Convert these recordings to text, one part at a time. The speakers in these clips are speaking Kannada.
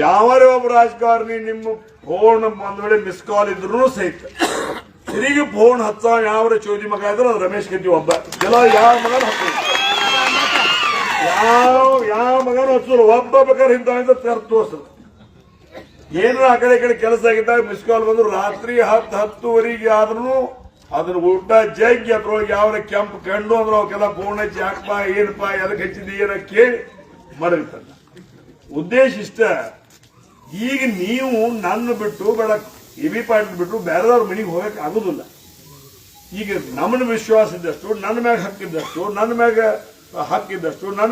ಯಾವರೇ ಒಬ್ಬ ರಾಜಕಾರಣಿ ನಿಮ್ಮ ಫೋನ್ ಒಂದ್ ವೇಳೆ ಮಿಸ್ ಕಾಲ್ ಇದ್ರು ಸಹಿತ ತಿರುಗಿ ಫೋನ್ ಹಚ್ಚ ಯಾವ್ರ ಚೋದಿ ಮಗ ಇದ್ರೆ ಅದು ರಮೇಶ್ ಗದ್ದಿ ಒಬ್ಬ ಎಲ್ಲ ಯಾವ ಮಗನ ಹಚ್ಚ ಯಾವ ಮಗನ ಹಚ್ಚೋರು ಒಬ್ಬ ಬೇಕಾದ್ರೆ ಇಂತ ತೋರ್ಸದು ಏನಾರ ಆ ಕಡೆ ಕೆಲಸ ಆಗಿದ್ದಾಗ ಮಿಸ್ ಕಾಲ್ ಬಂದ್ರು ರಾತ್ರಿ 10-10:30 ಆದ್ರೂ ಅದ್ರ ಊಟ ಜಗ್ಗಿ ಅದ್ರೊಳಗೆ ಯಾವ ಕೆಂಪು ಕಂಡು ಅಂದ್ರೆ ಅವಕ್ಕೆಲ್ಲ ಫೋನ್ ಹಚ್ಚಿ ಹಾಕಪ್ಪ ಏನಪ್ಪ ಎದಕ್ಕೆ ಹಚ್ಚಿದ್ದಿ ಏನ ಕೇಳಿ ಮಾಡಿರ್ತಾರ. ಉದ್ದೇಶ ಇಷ್ಟ, ಈಗ ನೀವು ನನ್ನ ಬಿಟ್ಟು ಬೇಡ ಎಬಿ ಪಾಟೀಲ್ ಬಿಟ್ಟು ಬೇರೆದವ್ರ ಮನೆಗೆ ಹೋಗಕ್ ಆಗುದಿಲ್ಲ. ಈಗ ನಮ್ಮನ್ನ ವಿಶ್ವಾಸ ಇದ್ದಷ್ಟು, ನನ್ನ ಮ್ಯಾಗ ಹಕ್ಕಿದ್ದಷ್ಟು, ನನ್ನ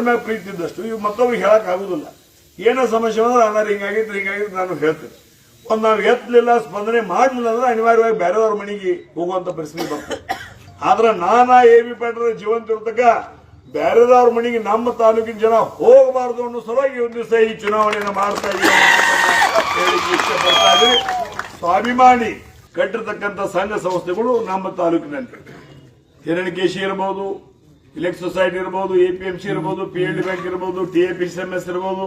ಮ್ಯಾಗ ಪ್ರೀತಿ ಇದ್ದಷ್ಟು ಇವ್ ಮತ್ತೊಬ್ಬರಿಗೆ ಹೇಳಕ್ ಆಗುದಿಲ್ಲ. ಏನೋ ಸಮಸ್ಯೆ ಅಂದ್ರೆ ಅನ್ನಾರು ಹಿಂಗಾಗಿತ್ತು ನಾನು ಹೇಳ್ತೇನೆ. ಒಂದ್ ನಾವು ಎತ್ತಲಿಲ್ಲ, ಸ್ಪಂದನೆ ಮಾಡಲಿಲ್ಲ ಅಂದ್ರೆ ಅನಿವಾರ್ಯವಾಗಿ ಬೇರೆದವ್ರ ಮನೆಗೆ ಹೋಗುವಂತ ಪರಿಸ್ಥಿತಿ ಬರ್ತದೆ. ಆದ್ರೆ ನಾನಾ ಎಬಿ ಪಾಟೀಲ್ ಜೀವಂತ ಇರ್ತಕ್ಕ ಬೇರೆದವ್ರ ಮನೆಗೆ ನಮ್ಮ ತಾಲೂಕಿನ ಜನ ಹೋಗಬಾರ್ದು ಅನ್ನೋ ಸಲುವಾಗಿ ಒಂದು ದಿವಸ ಈ ಚುನಾವಣೆಯನ್ನು ಮಾಡ್ತಾ ಇದ್ದೀವಿ ಹೇಳಿಕ್ಕೆ ಇಷ್ಟಪಡ್ತಾ ಇದ್ರಿ. ಸ್ವಾಭಿಮಾನಿ ಕಟ್ಟಿರ್ತಕ್ಕಂಥ ಸಂಘ ಸಂಸ್ಥೆಗಳು ನಮ್ಮ ತಾಲೂಕಿನಲ್ಲಿ ಹಿರಣ್ಯಕೇಶಿ ಇರಬಹುದು, ಇಲೆಕ್ಟ್ ಸೊಸೈಟಿ ಇರಬಹುದು, APMC ಇರಬಹುದು, PLD ಬ್ಯಾಂಕ್ ಇರಬಹುದು, TAPCMS ಇರಬಹುದು,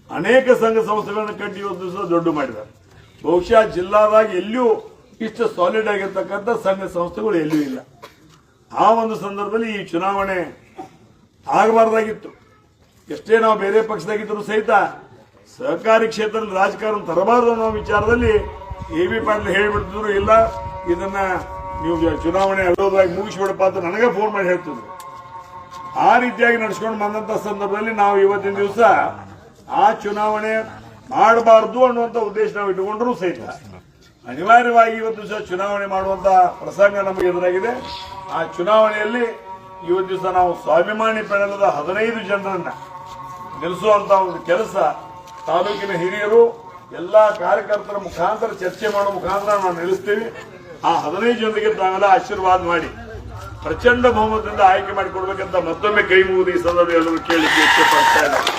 ಅನೇಕ ಸಂಘ ಸಂಸ್ಥೆಗಳನ್ನು ಕಟ್ಟಿ ಇವತ್ತು ದಿವಸ ದೊಡ್ಡ ಮಾಡಿದ್ದಾರೆ. ಬಹುಶಃ ಜಿಲ್ಲಾದಾಗ ಎಲ್ಲಿಯೂ ಇಷ್ಟು ಸಾಲಿಡ್ ಆಗಿರ್ತಕ್ಕಂಥ ಸಂಘ ಸಂಸ್ಥೆಗಳು ಎಲ್ಲಿಯೂ ಇಲ್ಲ. ಆ ಒಂದು ಸಂದರ್ಭದಲ್ಲಿ ಈ ಚುನಾವಣೆ ಆಗಬಾರ್ದಾಗಿತ್ತು. ಎಷ್ಟೇ ನಾವು ಬೇರೆ ಪಕ್ಷದಾಗಿದ್ದರೂ ಸಹಿತ ಸಹಕಾರಿ ಕ್ಷೇತ್ರದಲ್ಲಿ ರಾಜಕಾರಣ ತರಬಾರದು ಅನ್ನೋ ವಿಚಾರದಲ್ಲಿ ಎಬಿ ಪಾಟೀಲ್ ಹೇಳಿಬಿಡ್ತಿದ್ರು, ಇಲ್ಲ ಇದನ್ನ ನೀವು ಚುನಾವಣೆ ಅವಿರೋಧವಾಗಿ ಮುಗಿಸ್ಬಿಡಪ್ಪ ಅಂತ ನನಗೆ ಫೋನ್ ಮಾಡಿ ಹೇಳ್ತಿದ್ರು. ಆ ರೀತಿಯಾಗಿ ನಡೆಸ್ಕೊಂಡು ಬಂದಂತ ಸಂದರ್ಭದಲ್ಲಿ ನಾವು ಇವತ್ತಿನ ದಿವಸ ಆ ಚುನಾವಣೆ ಮಾಡಬಾರದು ಅನ್ನುವಂತ ಉದ್ದೇಶ ನಾವು ಇಟ್ಟುಕೊಂಡ್ರೂ ಸಹಿತ ಅನಿವಾರ್ಯವಾಗಿ ಇವತ್ತು ದಿವಸ ಚುನಾವಣೆ ಮಾಡುವಂತ ಪ್ರಸಂಗ ನಮಗೆ ಎದುರಾಗಿದೆ. ಆ ಚುನಾವಣೆಯಲ್ಲಿ ಇವತ್ತು ದಿವಸ ನಾವು ಸ್ವಾಭಿಮಾನಿ ಪೆಣಲದ 15 ಜನರನ್ನ ನಿಲ್ಲಿಸುವಂತ ಒಂದು ಕೆಲಸ ತಾಲೂಕಿನ ಹಿರಿಯರು ಎಲ್ಲಾ ಕಾರ್ಯಕರ್ತರ ಮುಖಾಂತರ ಚರ್ಚೆ ಮಾಡೋ ಮುಖಾಂತರ ನಾವು ನಿಲ್ಲಿಸ್ತೀವಿ. ಆ 15 ಜನರಿಗೆ ತಾವೆಲ್ಲ ಆಶೀರ್ವಾದ ಮಾಡಿ ಪ್ರಚಂಡ ಬಹುಮತದಿಂದ ಆಯ್ಕೆ ಮಾಡಿಕೊಡ್ಬೇಕಂತ ಮತ್ತೊಮ್ಮೆ ಕೈ ಮುಗಿದು ಈ ಸಂದರ್ಭ ಎಲ್ಲರೂ ಕೇಳಿಕ್ಕೆ ಇಷ್ಟಪಡ್ತಾ ಇದ್ದಾರೆ.